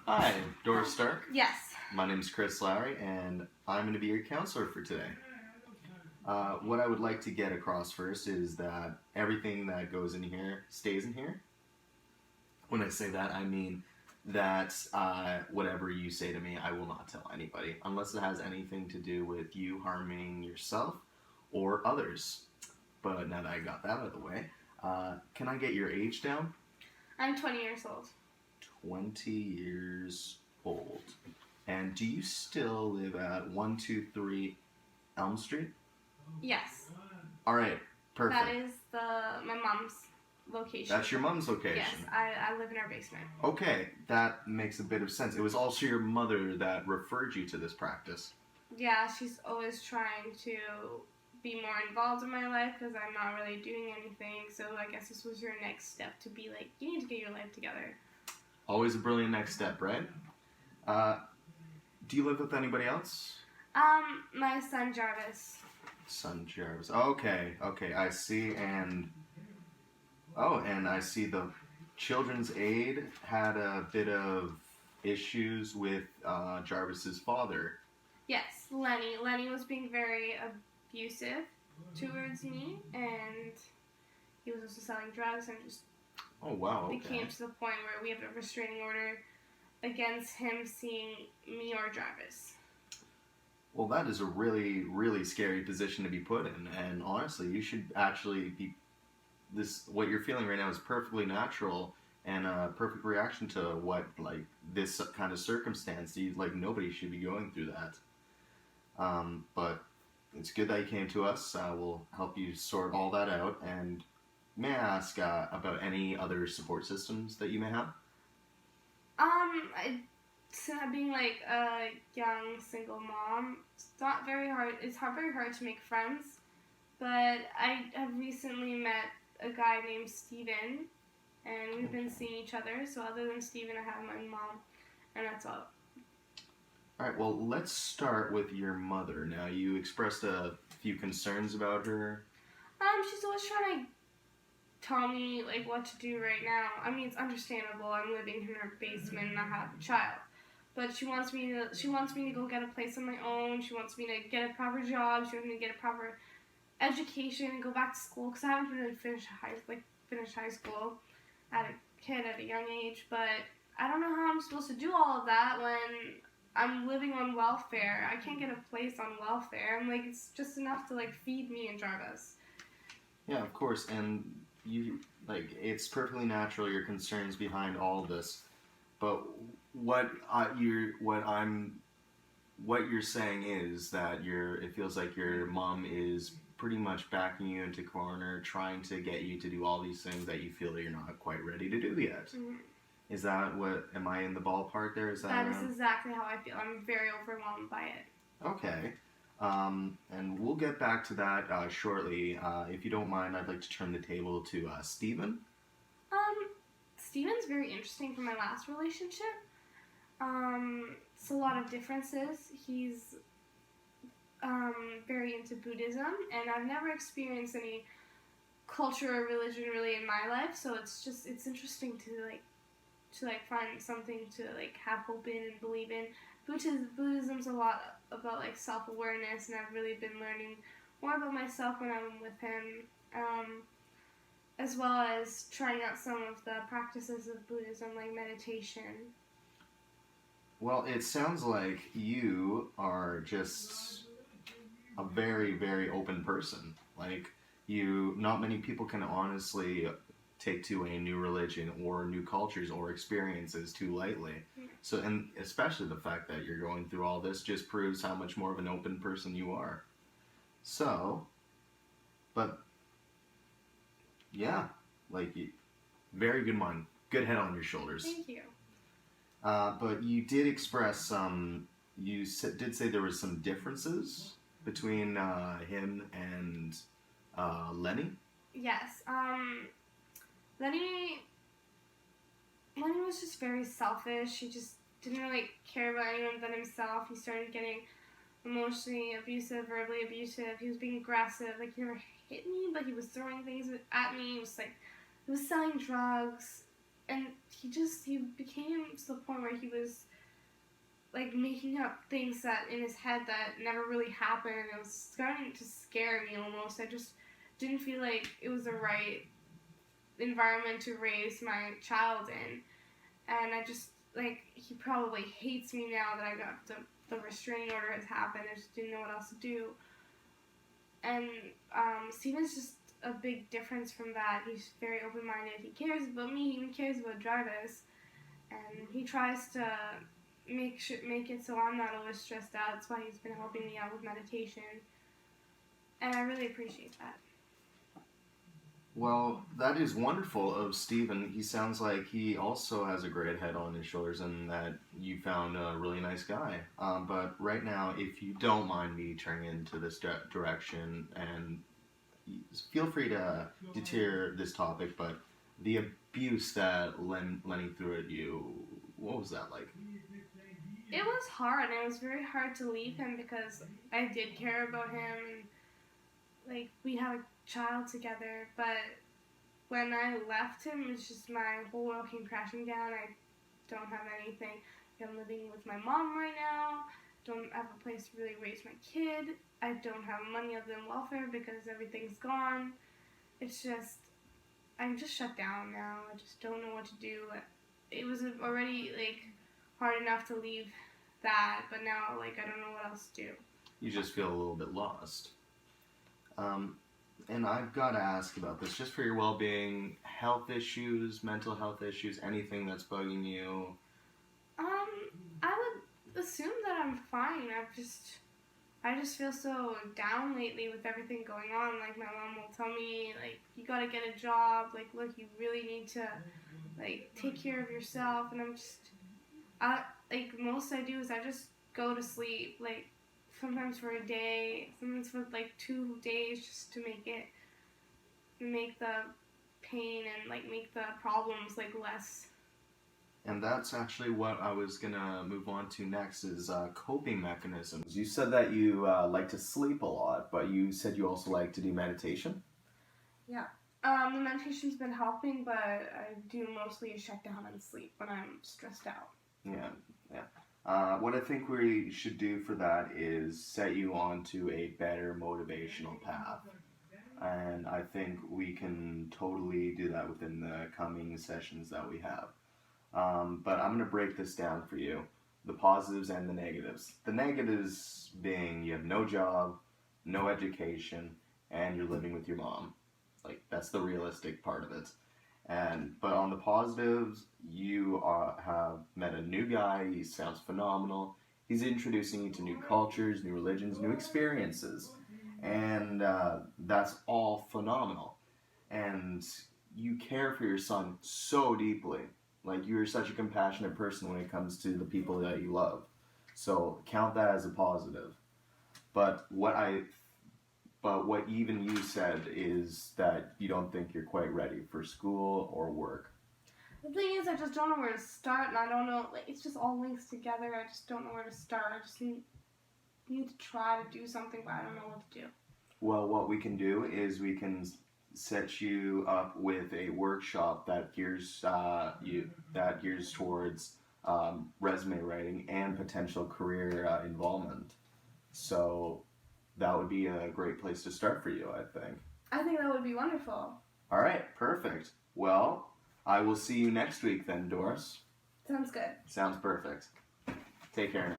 Hi, Doris Stark. Yes. My name's Chris Lowrey, and I'm going to be your counselor for today. What I would like to get across first is that everything that goes in here stays in here. When I say that, I mean that whatever you say to me, I will not tell anybody, unless it has anything to do with you harming yourself or others. But now that I got that out of the way, can I get your age down? I'm 20 years old. 20 years old. And do you still live at 123 Elm Street? Yes. All right, perfect. That is my mom's location. That's your mom's location? Yes, I live in our basement. Okay, that makes a bit of sense. It was also your mother that referred you to this practice. Yeah, she's always trying to be more involved in my life because I'm not really doing anything. So I guess this was her next step to be like, you need to get your life together. Always a brilliant next step, right? Do you live with anybody else? My son Jarvis. Son Jarvis. Okay, I see. And I see the Children's Aid had a bit of issues with Jarvis's father. Yes, Lenny. Lenny was being very abusive towards me, and he was also selling drugs and just became to the point where we have a restraining order against him seeing me or Jarvis. Well, that is a really, really scary position to be put in, and honestly, you should actually be. What you're feeling right now is perfectly natural and a perfect reaction to what this kind of circumstance. Nobody should be going through that. But it's good that you came to us. We'll help you sort all that out. And may I ask about any other support systems that you may have? Being like a young single mom, it's not very hard. It's very hard to make friends. But I have recently met a guy named Steven, and we've been seeing each other. So other than Steven, I have my mom, and that's all. All right, well, let's start with your mother. Now, you expressed a few concerns about her. She's always trying to tell me what to do right now. I mean, it's understandable. I'm living in her basement and I have a child. But she wants me to go get a place on my own. She wants me to get a proper job. She wants me to get a proper education and go back to school because I haven't really finished high school at a young age. But I don't know how I'm supposed to do all of that when I'm living on welfare. I can't get a place on welfare. I'm it's just enough to feed me and Jarvis. Yeah, of course, and you it's perfectly natural your concerns behind all of this. But what you're saying is that it feels like your mom is pretty much backing you into corner, trying to get you to do all these things that you feel that you're not quite ready to do yet. Mm-hmm. Is that am I in the ballpark there? That is exactly how I feel. I'm very overwhelmed by it. Okay. And we'll get back to that shortly. If you don't mind, I'd like to turn the table to Steven. Steven's very interesting from my last relationship. It's a lot of differences. He's very into Buddhism, and I've never experienced any culture or religion really in my life, so it's interesting to find something to have hope in and believe in. Buddhism's a lot about self-awareness, and I've really been learning more about myself when I'm with him, as well as trying out some of the practices of Buddhism, like meditation. Well, it sounds like you are just a very, very open person. Not many people can honestly take to a new religion or new cultures or experiences too lightly. Mm. So, and especially the fact that you're going through all this just proves how much more of an open person you are. So, but yeah, very good mind, good head on your shoulders. Thank you. But you did express some. You did say there was some differences between him and Lenny. Yes. Lenny was just very selfish. He just didn't really care about anyone but himself. He started getting emotionally abusive, verbally abusive. He was being aggressive. He never hit me, but he was throwing things at me. He was selling drugs. and he became to the point where he was like making up things that in his head that never really happened, and it was starting to scare me almost. I just didn't feel like it was the right environment to raise my child in, and I just like he probably hates me now that I got the restraining order has happened. I just didn't know what else to do, and Steven's just a big difference from that. He's very open-minded. He cares about me. He even cares about Jarvis, and he tries to make it so I'm not always stressed out. That's why he's been helping me out with meditation, and I really appreciate that. Well, that is wonderful of Steven. He sounds like he also has a great head on his shoulders and that you found a really nice guy. But right now, if you don't mind me turning into this direction, and feel free to deter this topic, but the abuse that Lenny threw at you, what was that like? It was hard, and it was very hard to leave him because I did care about him, and like we have a child together, but when I left him, it's just my whole world came crashing down. I don't have anything. I'm living with my mom right now. Don't have a place to really raise my kid. I don't have money other than welfare because everything's gone. It's just, I'm just shut down now. I just don't know what to do. It was already like hard enough to leave that, but now like I don't know what else to do. You just feel a little bit lost. And I've got to ask about this, just for your well-being, health issues, mental health issues, anything that's bugging you. I would assume that I'm fine. I just feel so down lately with everything going on. Like my mom will tell me, like, you gotta get a job. Like, look, you really need to, like, take care of yourself. And like most I do is I just go to sleep. Like, sometimes for a day, sometimes for like 2 days, just to make the pain and like make the problems like less. And that's actually what I was gonna move on to next is coping mechanisms. You said that you like to sleep a lot, but you said you also like to do meditation? Yeah. The meditation's been helping, but I do mostly a shut down and sleep when I'm stressed out. Yeah. What I think we should do for that is set you onto a better motivational path. And I think we can totally do that within the coming sessions that we have. But I'm going to break this down for you. The positives and the negatives. The negatives being you have no job, no education, and you're living with your mom. Like, that's the realistic part of it. But on the positives, you have met a new guy. He sounds phenomenal. He's introducing you to new cultures, new religions, new experiences. And that's all phenomenal. And you care for your son so deeply. Like, you're such a compassionate person when it comes to the people that you love. So count that as a positive. But what even you said is that you don't think you're quite ready for school or work. The thing is, I just don't know where to start, and I don't know, like, it's just all links together. I just don't know where to start. I just need to try to do something, but I don't know what to do. Well, what we can do is we can set you up with a workshop that gears towards resume writing and potential career involvement. So that would be a great place to start for you, I think. I think that would be wonderful. All right, perfect. Well, I will see you next week then, Doris. Sounds good. Sounds perfect. Take care now.